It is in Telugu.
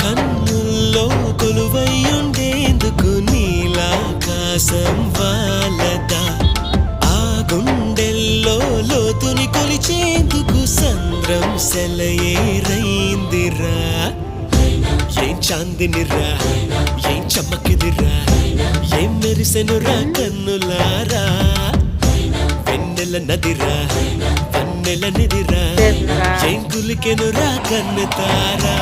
కన్నుల్లో కొలువయ్యుండేందుకు నీలాకాశం వాలదా ఆ గుండెల్లో లోతుని కొలిచేందుకు సంద్రం సెలయేరైందిరా ఏం చాందినిరా ఏం చమ్మకిదిరా ఏం మెరిసెనురా కన్నులారా వెన్నెల నదిరా వన్నెల నిదిరా ఏం కులికెనురా కన్ను తారా